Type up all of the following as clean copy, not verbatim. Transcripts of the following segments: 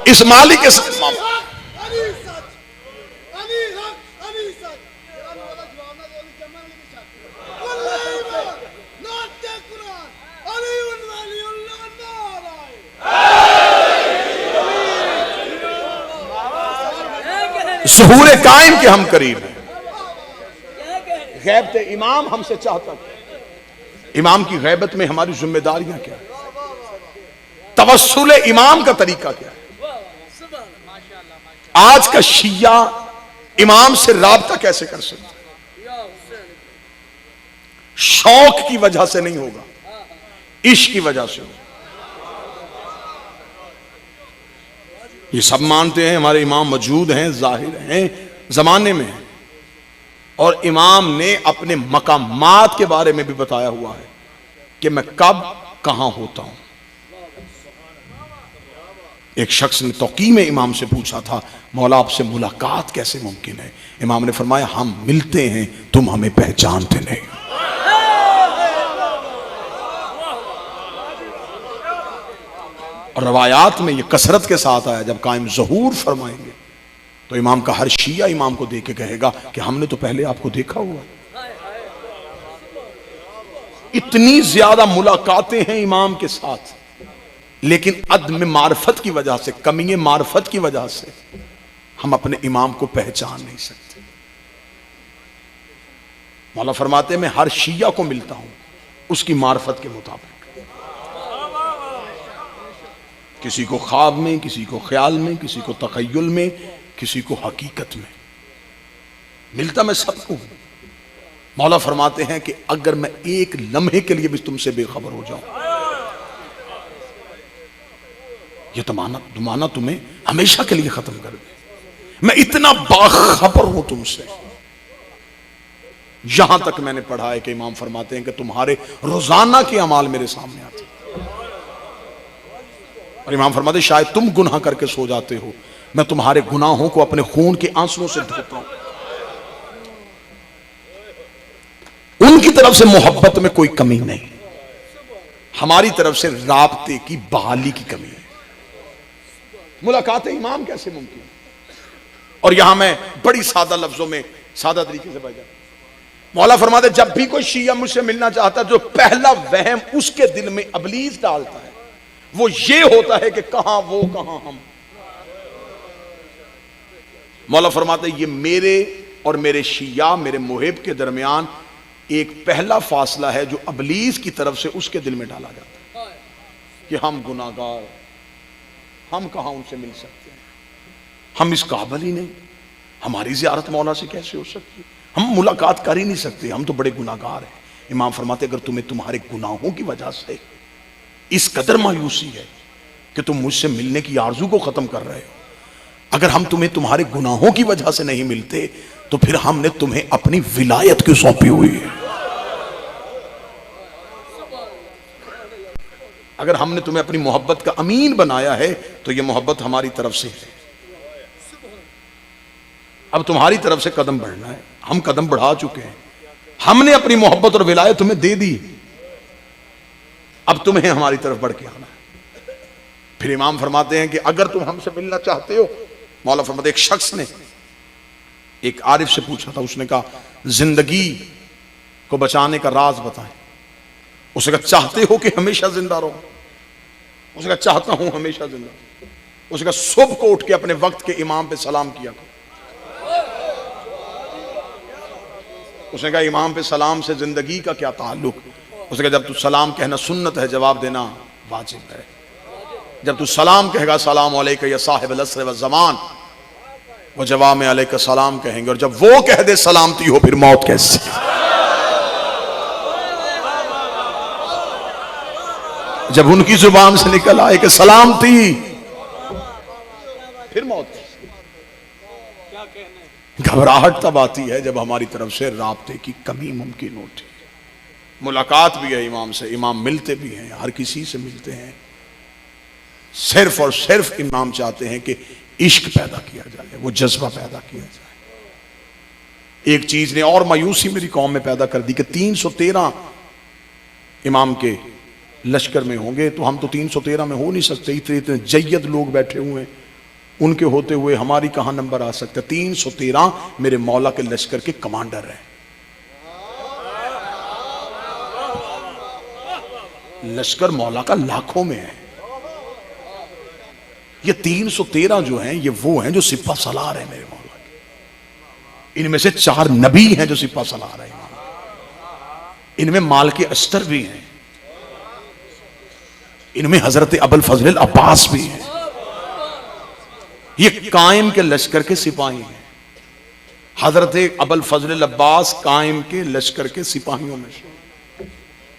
इस मालिक के ज़हूर कायम के हम करीब हैं। गैबत इमाम हमसे चाहता था, इमाम की गैबत में हमारी जिम्मेदारियां क्या है, तवस्सुल इमाम का तरीका क्या है। आज का शिया इमाम से राब्ता कैसे कर सकता? शौक की वजह से नहीं होगा, इश्क की वजह से होगा। ये सब मानते हैं हमारे इमाम मौजूद हैं, जाहिर हैं, जमाने में हैं, और इमाम ने अपने मकामात के बारे में भी बताया हुआ है कि मैं कब कहां होता हूं। एक शख्स ने तौकीम इमाम से पूछा था, मौला आपसे मुलाकात कैसे मुमकिन है? इमाम ने फरमाया, हम मिलते हैं, तुम हमें पहचानते नहीं। और रवायात में ये कसरत के साथ आया, जब कायम ज़हूर फरमाएंगे तो इमाम का हर शिया इमाम को देख के कहेगा कि हमने तो पहले आपको देखा हुआ। इतनी ज्यादा मुलाकातें हैं इमाम के साथ, लेकिन अदम मार्फत की वजह से, कमी मार्फत की वजह से हम अपने इमाम को पहचान नहीं सकते। मौला फरमाते हैं, मैं हर शिया को मिलता हूं उसकी मार्फत के मुताबिक, किसी को ख्वाब में, किसी को ख्याल में, किसी को तखय्युल में, किसी को हकीकत में। मिलता मैं सबको। मौला फरमाते हैं कि अगर मैं एक लम्हे के लिए भी तुमसे बेखबर हो जाऊं, यह तमाना तुम्हें हमेशा के लिए खत्म कर दे। मैं इतना बाखबर हूं तुमसे। यहां तक मैंने पढ़ा है कि इमाम फरमाते हैं कि तुम्हारे रोजाना के अमाल मेरे सामने आते हैं। और इमाम फरमाते, शायद तुम गुनाह करके सो जाते हो, मैं तुम्हारे गुनाहों को अपने खून के आंसुओं से धोता हूं। उनकी तरफ से मोहब्बत में कोई कमी नहीं, हमारी तरफ से राब्ते की बहाली की कमी है। मुलाकात इमाम कैसे मुमकिन? और यहां मैं बड़ी सादा लफ्जों में, सादा तरीके से बजा, मौला फरमाते, जब भी कोई शिया मुझसे मिलना चाहता है, जो पहला वहम उसके दिल में इब्लीस डालता है वो ये होता है कि कहां वो, कहां हम। मौला फरमाते, ये मेरे और मेरे शिया, मेरे मुहिब के दरमियान एक पहला फासला है जो इब्लीस की तरफ से उसके दिल में डाला जाता है कि हम गुनाहगार, हम कहां उनसे मिल सकते हैं, हम इस काबिल ही नहीं, हमारी ज़ियारत मौला से कैसे हो सकती है, हम मुलाकात कर ही नहीं सकते, हम तो बड़े गुनाहगार हैं। इमाम फरमाते, अगर तुम्हें तुम्हारे गुनाहों की वजह से इस कदर मायूसी है कि तुम मुझसे मिलने की आरजू को खत्म कर रहे हो, अगर हम तुम्हें तुम्हारे गुनाहों की वजह से नहीं मिलते, तो फिर हमने तुम्हें अपनी विलायत क्यों सौंपी हुई है? अगर हमने तुम्हें अपनी मोहब्बत का अमीन बनाया है, तो यह मोहब्बत हमारी तरफ से है। अब तुम्हारी तरफ से कदम बढ़ना है, हम कदम बढ़ा चुके हैं, हमने अपनी मोहब्बत और विलायत तुम्हें दे दी, अब तुम्हें हमारी तरफ बढ़ के आना है। फिर इमाम फरमाते हैं कि अगर तुम हमसे मिलना चाहते हो, मौला फरमाते, एक शख्स ने एक आरिफ से पूछा था, उसने कहा, जिंदगी को बचाने का राज बताएं। उसने कहा, चाहते हो कि हमेशा जिंदा रहो? उसने कहा, चाहता हूं हमेशा जिंदा। उसने कहा, सुबह को उठ के अपने वक्त के इमाम पे सलाम किया करो। उसने कहा, इमाम पे सलाम से जिंदगी का क्या ताल्लुक? उसने कहा, जब तू सलाम कहना सुन्नत है, जवाब देना वाजिब है। जब तू सलाम कहेगा, सलाम अलैका या साहिब अल-अस्र व ज़मान, वो जवाब में अलैका सलाम कहेंगे, और जब वो कह दे सलामती हो, फिर मौत कैसी? जब उनकी जुबान से निकल आए कि सलामती, फिर मौत कैसी? घबराहट तब आती है जब हमारी तरफ से राब्ते की कमी मुमकिन होती है। मुलाकात भी है इमाम से, इमाम मिलते भी हैं, हर किसी से मिलते हैं, सिर्फ और सिर्फ इमाम चाहते हैं कि इश्क पैदा किया जाए, वो जज्बा पैदा किया जाए। एक चीज ने और मायूसी मेरी कौम में पैदा कर दी कि 313 इमाम के लश्कर में होंगे, तो हम तो 313 में हो नहीं सकते, इतने इतने जय्यद लोग बैठे हुए हैं, उनके होते हुए हमारी कहां नंबर आ सकता है? 313 मेरे मौला के लश्कर के कमांडर हैं। लश्कर मौला का लाखों में है। ये 313 जो हैं ये वो हैं जो सिपा सलार हैं मेरे मौला के। इनमें से 4 नबी हैं जो सिपा सलार हैं। इनमें माल के अस्तर भी हैं। इनमें हजरत अबुल फजल अब्बास भी हैं। ये कायम के लश्कर के सिपाही हैं। हजरत अबुल फजल अब्बास कायम के लश्कर के सिपाहियों में से।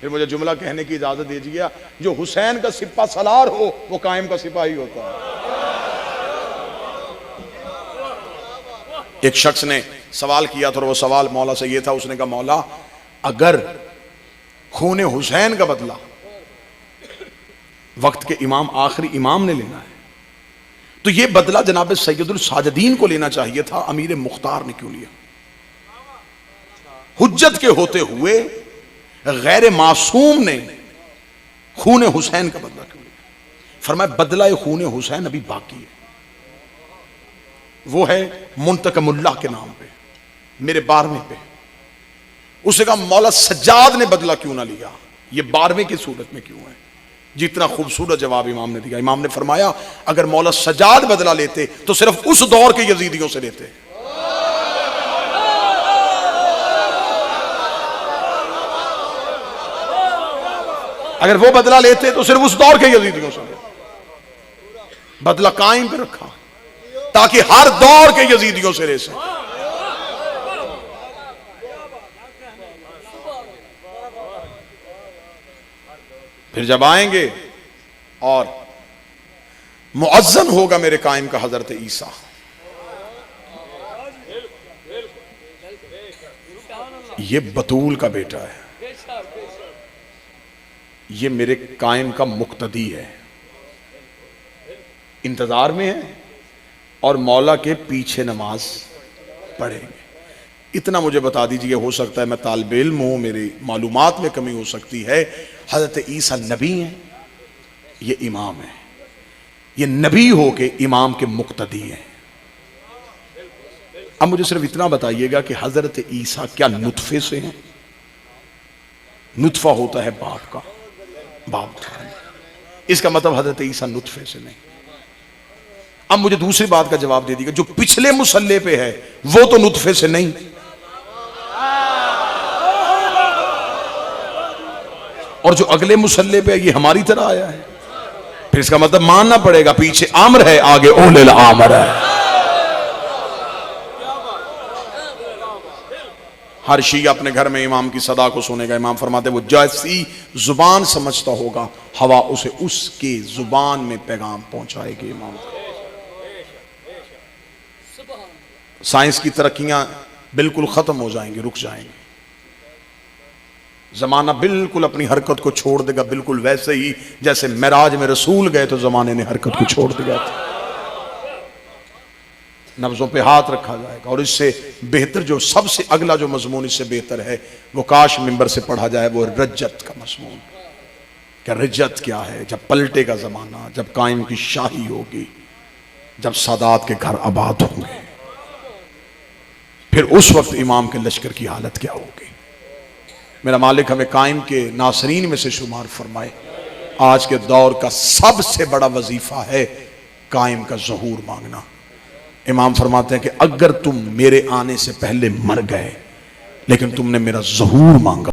फिर मुझे जुमला कहने की इजाजत दीजिए, जो हुसैन का सिपा सलार हो वो कायम का सिपाही होता है। एक शख्स ने सवाल किया था और वो सवाल मौला से ये था, उसने कहा मौला अगर खून हुसैन का बदला वक्त के इमाम आखिरी इमाम ने लेना है तो ये बदला जनाब सैयदुल साजिदीन को लेना चाहिए था, अमीर मुख्तार ने क्यों लिया? हुज्जत के होते हुए गैर मासूम ने खून हुसैन का बदला क्यों लिया? फरमाया बदला खून हुसैन अभी बाकी है, वो है मुंतकमुल्लाह के नाम पे, मेरे 12वें पे। उसने कहा मौला सज्जाद ने बदला क्यों ना लिया, ये 12वें की सूरत में क्यों है? जितना खूबसूरत जवाब इमाम ने दिया। इमाम ने फरमाया अगर मौला सज्जाद बदला लेते तो सिर्फ उस दौर के यजीदियों से लेते। अगर वो बदला लेते तो सिर्फ उस दौर के यजीदियों से लेते। बदला कायम पे रखा ताकि हर दौर के यजीदियों से ले सके। फिर जब आएंगे और मुअज्जन होगा मेरे कायम का हजरत ईसा, ये बतूल का बेटा है, ये मेरे कायम का मुक्तदी है, इंतजार में है और मौला के पीछे नमाज पढ़ेंगे। इतना मुझे बता दीजिए, हो सकता है मैं तालिब इल्म हूं, मेरी मालूमात में कमी हो सकती है। हजरत ईसा नबी हैं, ये इमाम है, ये नबी हो के इमाम के मुक्तदी हैं। अब मुझे सिर्फ इतना बताइएगा कि हजरत ईसा क्या नुतफे से हैं? नुतफा होता है बाप का, बाप का, इसका मतलब हजरत ईसा नुतफे से नहीं। अब मुझे दूसरी बात का जवाब दे दीजिएगा, जो पिछले मुसल्ले पे है वो तो नुतफे से नहीं, और जो अगले मुसल्ले पे है ये हमारी तरह आया है। फिर इसका मतलब मानना पड़ेगा पीछे आमर है, आगे ओलेल आमर है। हर शिया अपने घर में इमाम की सदा को सुनेगा। इमाम फरमाते वो जैसी जुबान समझता होगा हवा उसे उसके जुबान में पैगाम पहुंचाएगी। इमाम साइंस की तरक्कियां बिल्कुल खत्म हो जाएंगी, रुक जाएंगी। जमाना बिल्कुल अपनी हरकत को छोड़ देगा, बिल्कुल वैसे ही जैसे मेराज में रसूल गए तो जमाने ने हरकत को छोड़ दिया था। नब्जों पे हाथ रखा जाएगा। और इससे बेहतर जो सबसे अगला जो मजमून इससे बेहतर है वो काश मिंबर से पढ़ा जाए, वो रज्जत का मजमून। क्या रज्जत क्या है? जब पलटे का जमाना, जब कायम की शाही होगी, जब सादात के घर आबाद होंगे, फिर उस वक्त इमाम के लश्कर की हालत क्या होगी। मेरा मालिक हमें कायम के नासरीन में से शुमार फरमाए। आज के दौर का सबसे बड़ा वजीफा है कायम का ज़हूर मांगना। इमाम फरमाते हैं कि अगर तुम मेरे आने से पहले मर गए लेकिन तुमने मेरा ज़हूर मांगा